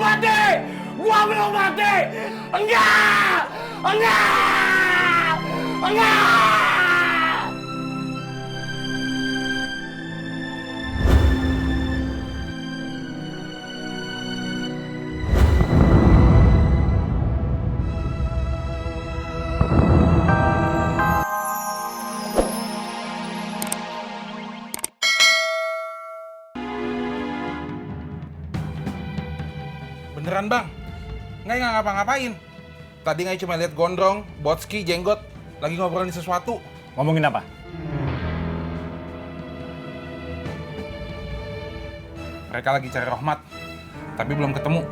mati! Gua belum mati! Enggak! Enggak! Enggak! Beneran bang, Ngai nggak ngapa-ngapain. Tadi Ngai cuma lihat Gondrong, Botski, Jenggot lagi ngobrolin sesuatu. Ngomongin apa? Mereka lagi cari Rohmat, tapi belum ketemu.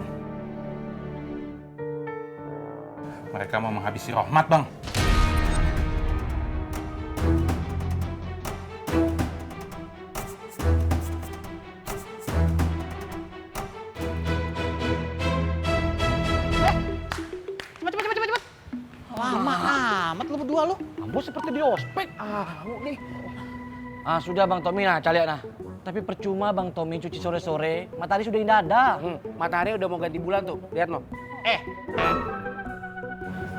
Mereka mau menghabisi Rohmat bang. Cepet. Lama amat lu berdua lu. Ambo seperti di ospek. Nih. Sudah Bang Tommy nah, calian nah. Tapi percuma Bang Tommy cuci sore-sore, matahari sudah indah ada. Matahari udah mau ganti bulan tuh, lihat no.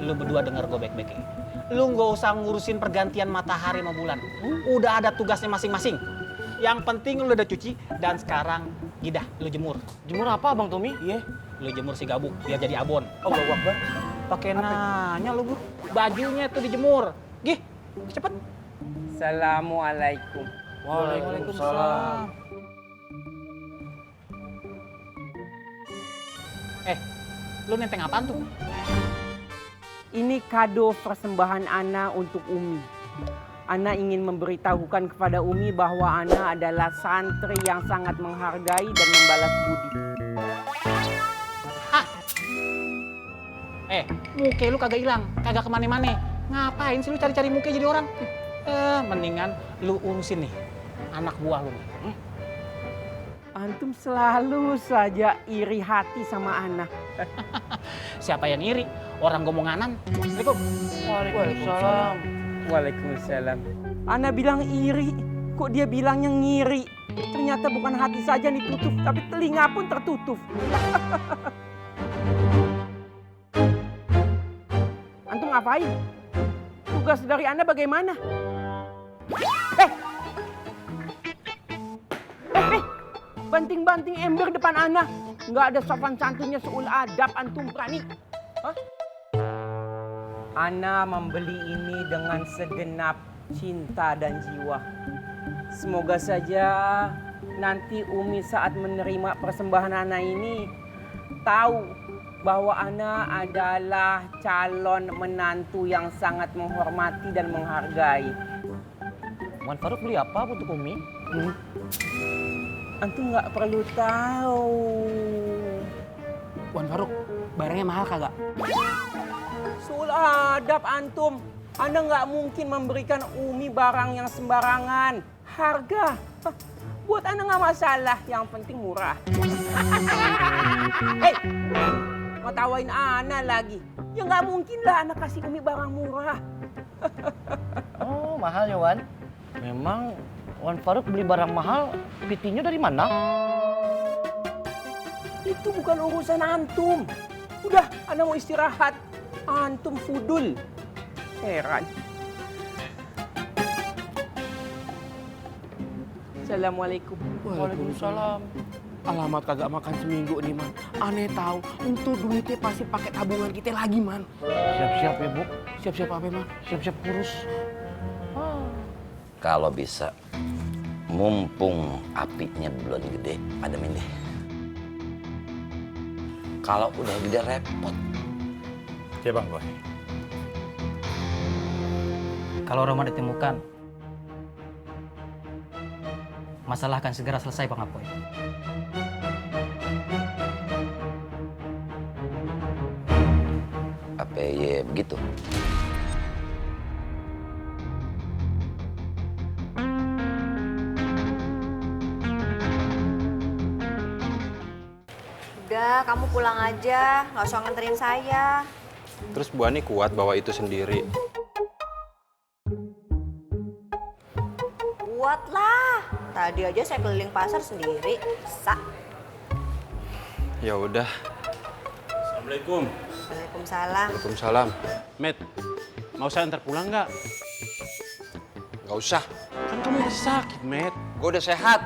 Lu berdua denger gue baik-baik ya. Lu nggak usah ngurusin pergantian matahari sama bulan. Udah ada tugasnya masing-masing. Yang penting lu udah cuci dan sekarang gidah lu jemur. Jemur apa Bang Tommy? Iya, lu jemur si gabuk biar jadi abon. Oh, gak wakbar. Pakai nanya lu, Bu. Bajunya tuh dijemur. Gih, cepet. Assalamualaikum. Waalaikumsalam. Lu nenteng apaan tuh? Ini kado persembahan Ana untuk Umi. Ana ingin memberitahukan kepada Umi bahwa Ana adalah santri yang sangat menghargai dan membalas budi. Muka lu kagak hilang, kagak kemana-mana. Ngapain sih lu cari-cari muka jadi orang? Mendingan lu urusin nih anak buah lu. Antum selalu saja iri hati sama Ana. Siapa yang iri? Orang gomonganan. Assalamualaikum. Waalaikumsalam. Waalaikumsalam. Ana bilang iri, kok dia bilangnya ngiri? Ternyata bukan hati saja yang ditutup, tapi telinga pun tertutup. Antum ngapain? Tugas dari Anda bagaimana? Banting-banting ember depan Ana. Nggak ada sopan santunnya seul adab, antum berani? Hah? Ana membeli ini dengan segenap cinta dan jiwa. Semoga saja nanti Umi saat menerima persembahan Ana ini tahu bahwa Ana adalah calon menantu yang sangat menghormati dan menghargai. Wan Faruk beli apa untuk Umi? Antum nggak perlu tahu. Wan Faruk, barangnya mahal kagak? Sul adab antum. Anda nggak mungkin memberikan Umi barang yang sembarangan. Harga. Buat Anda nggak masalah, yang penting murah. Hei, mau tawain Ana lagi. Ya nggak mungkin lah Ana kasih Umi barang murah. Oh, mahal ya Wan. Memang Wan Faruk beli barang mahal, pitinya dari mana? Itu bukan urusan antum. Udah, Ana mau istirahat. Antum fudul. Heran. Assalamualaikum. Waalaikumsalam. Alamat kagak makan seminggu nih, Man. Aneh tahu, untuk duitnya pasti pakai tabungan kita lagi, Man. Siap-siap ya, Bu. Siap-siap apa, Man? Siap-siap kurus. Kalau bisa, mumpung apinya belum gede, pademin deh. Kalau udah gede repot. Ya Bang Boy. Kalau Roma ditemukan, masalah akan segera selesai, Bang Apoy. Apa ya begitu? Udah, kamu pulang aja, nggak usah nganterin saya. Terus Bu Ani kuat bawa itu sendiri. Kuat lah. Tadi aja saya keliling pasar sendiri. Bisa. Ya udah, Assalamualaikum. Waalaikumsalam. Waalaikumsalam. Met, mau saya antar pulang nggak? Nggak usah. Kan kamu masih sakit, Met. Gue udah sehat.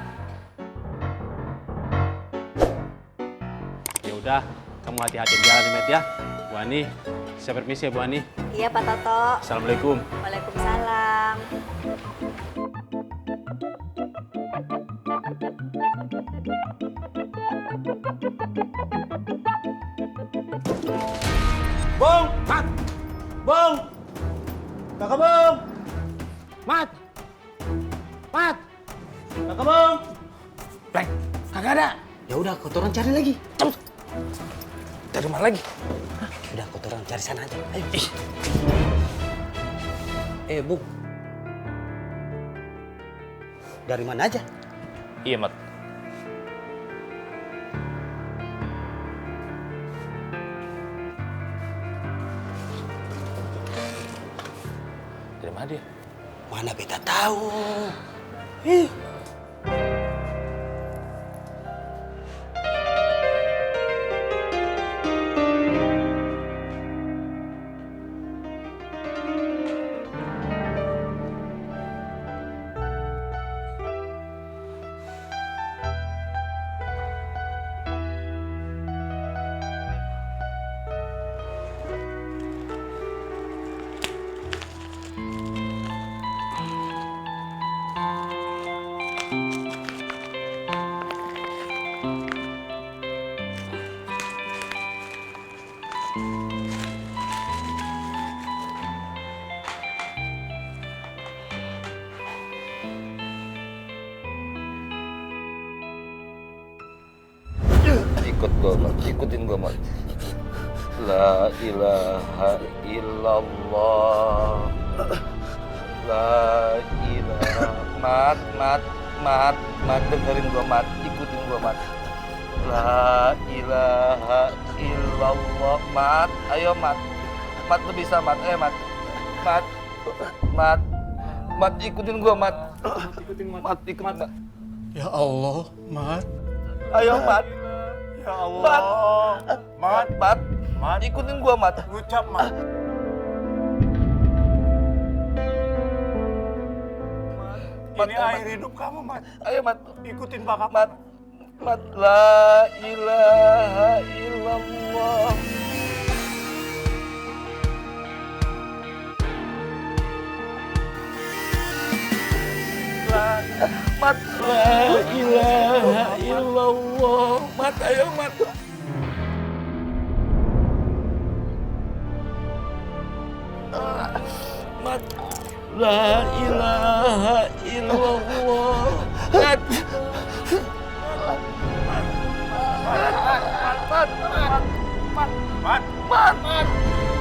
Ya udah, kamu hati-hati di jalan ya, Met ya. Bu Ani, saya permisi ya Bu Ani. Iya Pak Toto. Assalamualaikum. Waalaikumsalam. Bung! Mat! Bung! Kakak Bung! Mat! Mat! Kakak Bung! Pleng, kagak ada. Ya udah, kotoran cari lagi. Cepet. Dari mana lagi? Udah, kotoran cari sana aja. Ayo. Bung. Dari mana aja? Iya, Mat. Dari mana dia? Mana beta tahu. Ikut gua, Mat. Ikutin gua, Mat. La ilaha illallah. La ilaha. Mat, dengerin gua, Mat. Ikutin gua, Mat. La ilaha illallah. Mat, ayo, Mat. Mat, lu bisa, Mat. Ayo, Mat. Mat, ikutin gua, Mat. Mat, ikutin, Mat. Ya Allah, Mat. Ayo, Mat. Ya Allah. Mat, ikutin gua, Mat. Ngucap, Mat. Ini air hidup kamu, Mat. Ayo, Mat. Ikutin bakal Mat, la ilaha illallah. Mat, la ilaha illallah. Mat, ayo, Mat. Mat, la ilaha illallah. Mat.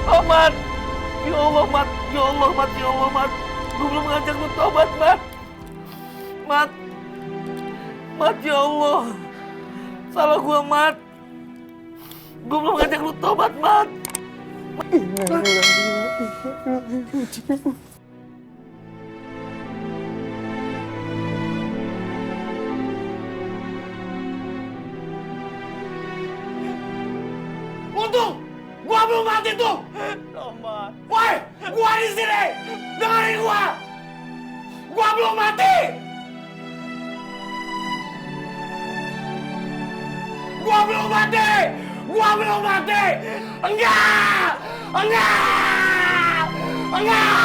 Oh, Mat. Ya Allah, Mat. Ya Allah, Mat. Ya Allah, Mat. Gue belum ngajak lu tobat, Mat. Mat, ya Allah. Salah gua, Mat. Gue belum ngajak lu tobat, Mat. Untung gua belum mati tuh. Woi, gua di sini. Dengerin gua. Gua belum mati. Gua belum mati. Gua belum mati. Enggak. Enggak. Enggak.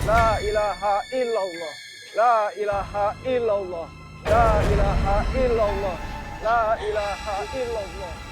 La ilaha illallah. La ilaha illallah. La ilaha illallah. La ilaha illallah.